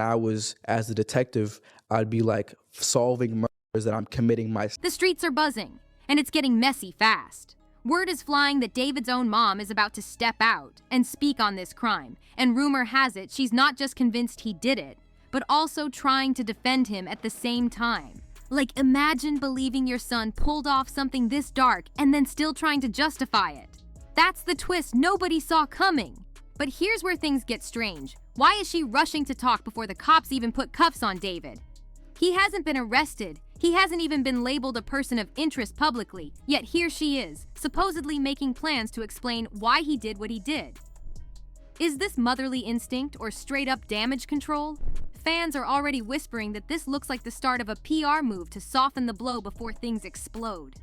I was, as a detective, I'd be like solving murders that I'm committing myself. The streets are buzzing, and it's getting messy fast. Word is flying that David's own mom is about to step out and speak on this crime, and rumor has it she's not just convinced he did it, but also trying to defend him at the same time. Like, imagine believing your son pulled off something this dark and then still trying to justify it. That's the twist nobody saw coming. But here's where things get strange. Why is she rushing to talk before the cops even put cuffs on David? He hasn't been arrested. He hasn't even been labeled a person of interest publicly. Yet here she is, supposedly making plans to explain why he did what he did. Is this motherly instinct or straight-up damage control? Fans are already whispering that this looks like the start of a PR move to soften the blow before things explode.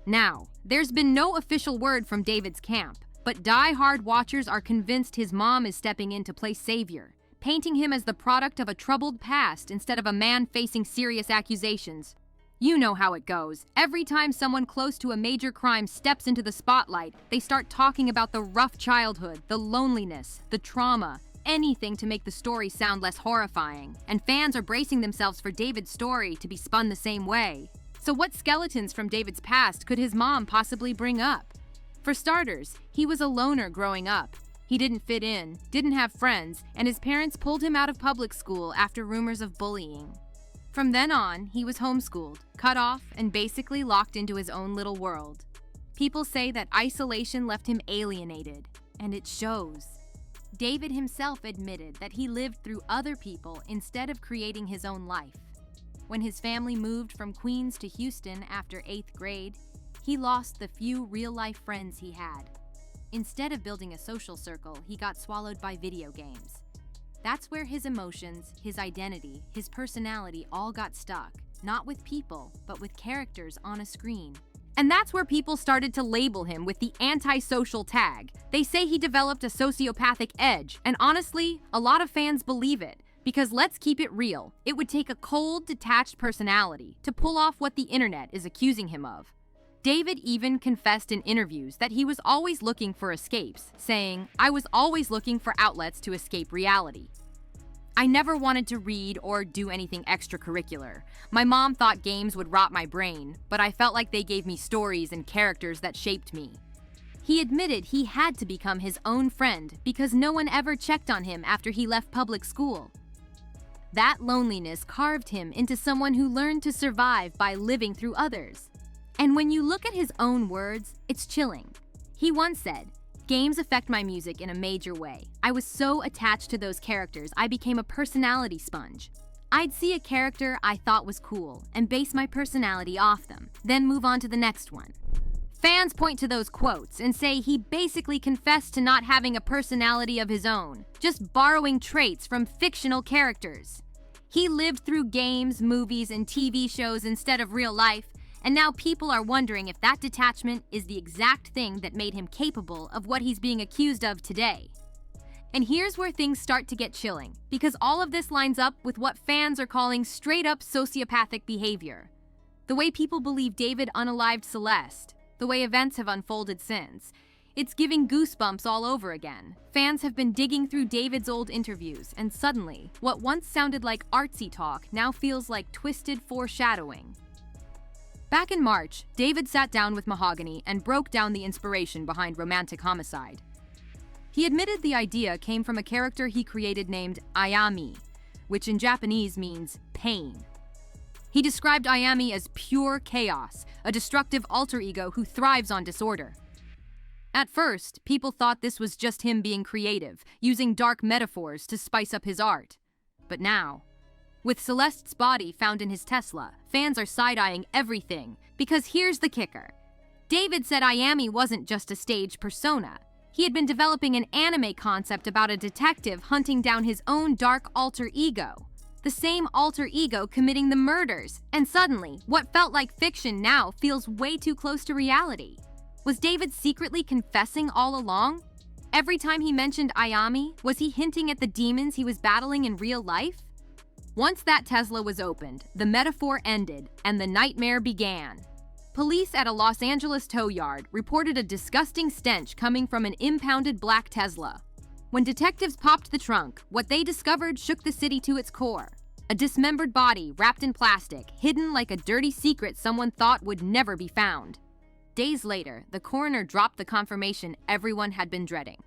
Now, there's been no official word from David's camp, but die-hard watchers are convinced his mom is stepping in to play savior, painting him as the product of a troubled past instead of a man facing serious accusations. You know how it goes. Every time someone close to a major crime steps into the spotlight, they start talking about the rough childhood, the loneliness, the trauma, anything to make the story sound less horrifying. And fans are bracing themselves for David's story to be spun the same way. So what skeletons from David's past could his mom possibly bring up? For starters, he was a loner growing up. He didn't fit in, didn't have friends, and his parents pulled him out of public school after rumors of bullying. From then on, he was homeschooled, cut off, and basically locked into his own little world. People say that isolation left him alienated, and it shows. David himself admitted that he lived through other people instead of creating his own life. When his family moved from Queens to Houston after 8th grade, he lost the few real-life friends he had. Instead of building a social circle, he got swallowed by video games. That's where his emotions, his identity, his personality all got stuck, not with people, but with characters on a screen. And that's where people started to label him with the antisocial tag. They say he developed a sociopathic edge, and honestly, a lot of fans believe it. Because let's keep it real, it would take a cold, detached personality to pull off what the internet is accusing him of. David even confessed in interviews that he was always looking for escapes, saying, "I was always looking for outlets to escape reality. I never wanted to read or do anything extracurricular. My mom thought games would rot my brain, but I felt like they gave me stories and characters that shaped me." He admitted he had to become his own friend because no one ever checked on him after he left public school. That loneliness carved him into someone who learned to survive by living through others. And when you look at his own words, it's chilling. He once said, "Games affect my music in a major way. I was so attached to those characters, I became a personality sponge. I'd see a character I thought was cool and base my personality off them, then move on to the next one." Fans point to those quotes and say he basically confessed to not having a personality of his own, just borrowing traits from fictional characters. He lived through games, movies, and TV shows instead of real life, and now people are wondering if that detachment is the exact thing that made him capable of what he's being accused of today. And here's where things start to get chilling, because all of this lines up with what fans are calling straight-up sociopathic behavior. The way people believe David unalived Celeste, the way events have unfolded since. It's giving goosebumps all over again. Fans have been digging through David's old interviews, and suddenly, what once sounded like artsy talk now feels like twisted foreshadowing. Back in March, David sat down with Mahogany and broke down the inspiration behind Romantic Homicide. He admitted the idea came from a character he created named Ayami, which in Japanese means pain. He described Ayami as pure chaos, a destructive alter ego who thrives on disorder. At first, people thought this was just him being creative, using dark metaphors to spice up his art. But now, with Celeste's body found in his Tesla, fans are side-eyeing everything, because here's the kicker. David said Ayami wasn't just a stage persona. He had been developing an anime concept about a detective hunting down his own dark alter ego. The same alter ego committing the murders, and suddenly, what felt like fiction now feels way too close to reality. Was David secretly confessing all along? Every time he mentioned Ayami, was he hinting at the demons he was battling in real life? Once that Tesla was opened, the metaphor ended, and the nightmare began. Police at a Los Angeles tow yard reported a disgusting stench coming from an impounded black Tesla. When detectives popped the trunk, what they discovered shook the city to its core. A dismembered body wrapped in plastic, hidden like a dirty secret someone thought would never be found. Days later, the coroner dropped the confirmation everyone had been dreading.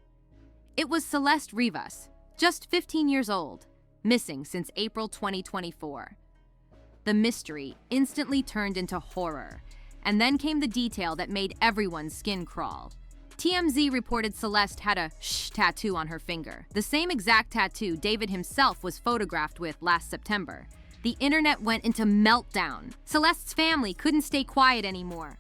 It was Celeste Rivas, just 15 years old, missing since April 2024. The mystery instantly turned into horror, and then came the detail that made everyone's skin crawl. TMZ reported Celeste had a "shh" tattoo on her finger, the same exact tattoo David himself was photographed with last September. The internet went into meltdown. Celeste's family couldn't stay quiet anymore.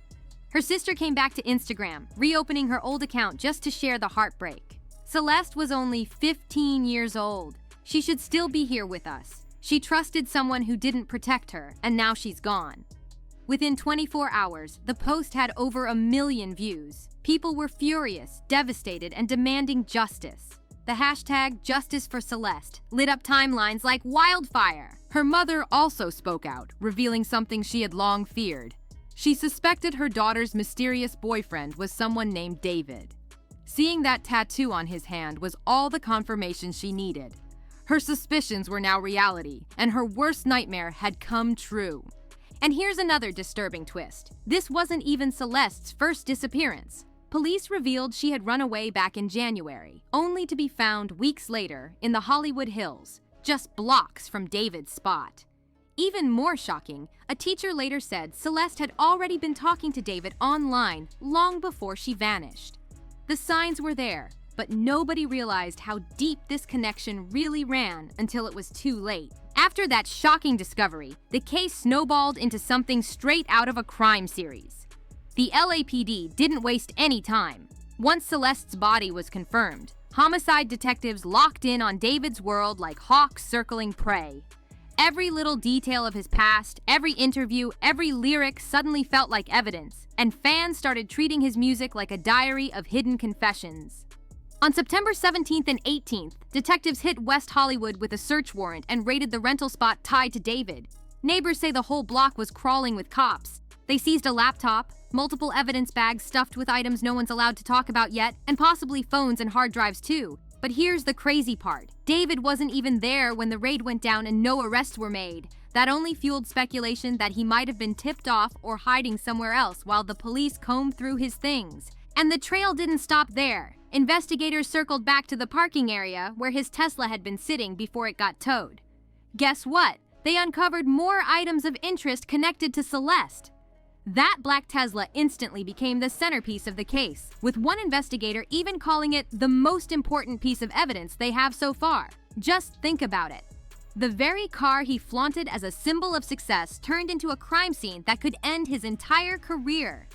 Her sister came back to Instagram, reopening her old account just to share the heartbreak. Celeste was only 15 years old. She should still be here with us. She trusted someone who didn't protect her, and now she's gone. Within 24 hours, the post had over 1 million views. People were furious, devastated, and demanding justice. The hashtag Justice for Celeste lit up timelines like wildfire. Her mother also spoke out, revealing something she had long feared. She suspected her daughter's mysterious boyfriend was someone named David. Seeing that tattoo on his hand was all the confirmation she needed. Her suspicions were now reality, and her worst nightmare had come true. And here's another disturbing twist. This wasn't even Celeste's first disappearance. Police revealed she had run away back in January, only to be found weeks later in the Hollywood Hills, just blocks from David's spot. Even more shocking, a teacher later said Celeste had already been talking to David online long before she vanished. The signs were there, but nobody realized how deep this connection really ran until it was too late. After that shocking discovery, the case snowballed into something straight out of a crime series. The LAPD didn't waste any time. Once Celeste's body was confirmed, homicide detectives locked in on David's world like hawks circling prey. Every little detail of his past, every interview, every lyric suddenly felt like evidence, and fans started treating his music like a diary of hidden confessions. On September 17th and 18th, detectives hit West Hollywood with a search warrant and raided the rental spot tied to David. Neighbors say the whole block was crawling with cops. They seized a laptop, multiple evidence bags stuffed with items no one's allowed to talk about yet, and possibly phones and hard drives too. But here's the crazy part. David wasn't even there when the raid went down and no arrests were made. That only fueled speculation that he might have been tipped off or hiding somewhere else while the police combed through his things. And the trail didn't stop there. Investigators circled back to the parking area where his Tesla had been sitting before it got towed. Guess what? They uncovered more items of interest connected to Celeste. That black Tesla instantly became the centerpiece of the case, with one investigator even calling it the most important piece of evidence they have so far. Just think about it. The very car he flaunted as a symbol of success turned into a crime scene that could end his entire career.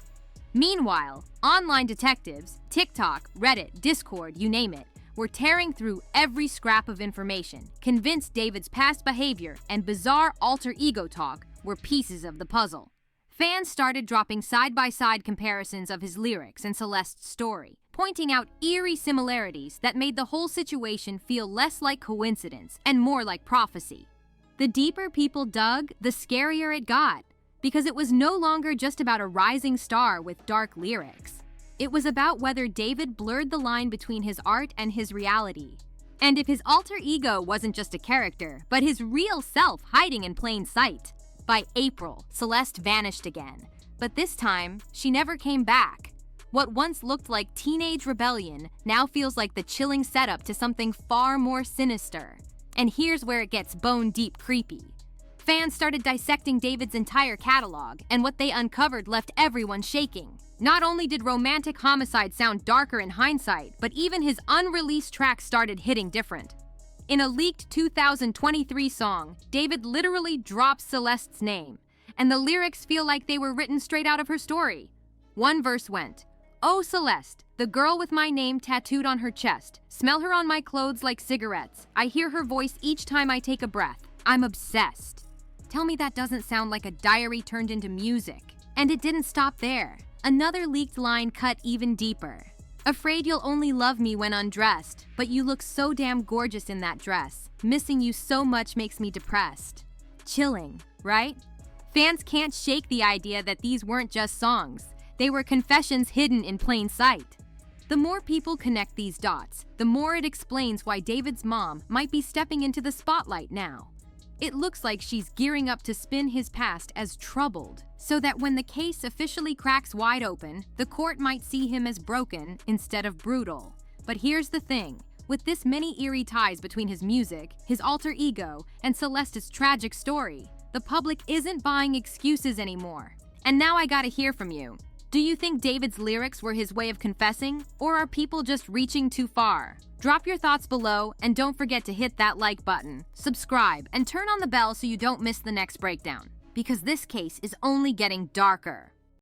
Meanwhile, online detectives, TikTok, Reddit, Discord, you name it, were tearing through every scrap of information, convinced David's past behavior and bizarre alter ego talk were pieces of the puzzle. Fans started dropping side-by-side comparisons of his lyrics and Celeste's story, pointing out eerie similarities that made the whole situation feel less like coincidence and more like prophecy. The deeper people dug, the scarier it got, because it was no longer just about a rising star with dark lyrics. It was about whether David blurred the line between his art and his reality. And if his alter ego wasn't just a character, but his real self hiding in plain sight. By April, Celeste vanished again, but this time, she never came back. What once looked like teenage rebellion now feels like the chilling setup to something far more sinister. And here's where it gets bone-deep creepy. Fans started dissecting David's entire catalog, and what they uncovered left everyone shaking. Not only did Romantic Homicide sound darker in hindsight, but even his unreleased tracks started hitting different. In a leaked 2023 song, David literally drops Celeste's name, and the lyrics feel like they were written straight out of her story. One verse went, "Oh Celeste, the girl with my name tattooed on her chest. Smell her on my clothes like cigarettes. I hear her voice each time I take a breath. I'm obsessed." Tell me that doesn't sound like a diary turned into music. And it didn't stop there. Another leaked line cut even deeper. "Afraid you'll only love me when undressed, but you look so damn gorgeous in that dress. Missing you so much makes me depressed." Chilling, right? Fans can't shake the idea that these weren't just songs. They were confessions hidden in plain sight. The more people connect these dots, the more it explains why David's mom might be stepping into the spotlight now. It looks like she's gearing up to spin his past as troubled, so that when the case officially cracks wide open, the court might see him as broken instead of brutal. But here's the thing. With this many eerie ties between his music, his alter ego, and Celeste's tragic story, the public isn't buying excuses anymore. And now I gotta hear from you. Do you think David's lyrics were his way of confessing, or are people just reaching too far? Drop your thoughts below, and don't forget to hit that like button, subscribe, and turn on the bell so you don't miss the next breakdown, because this case is only getting darker.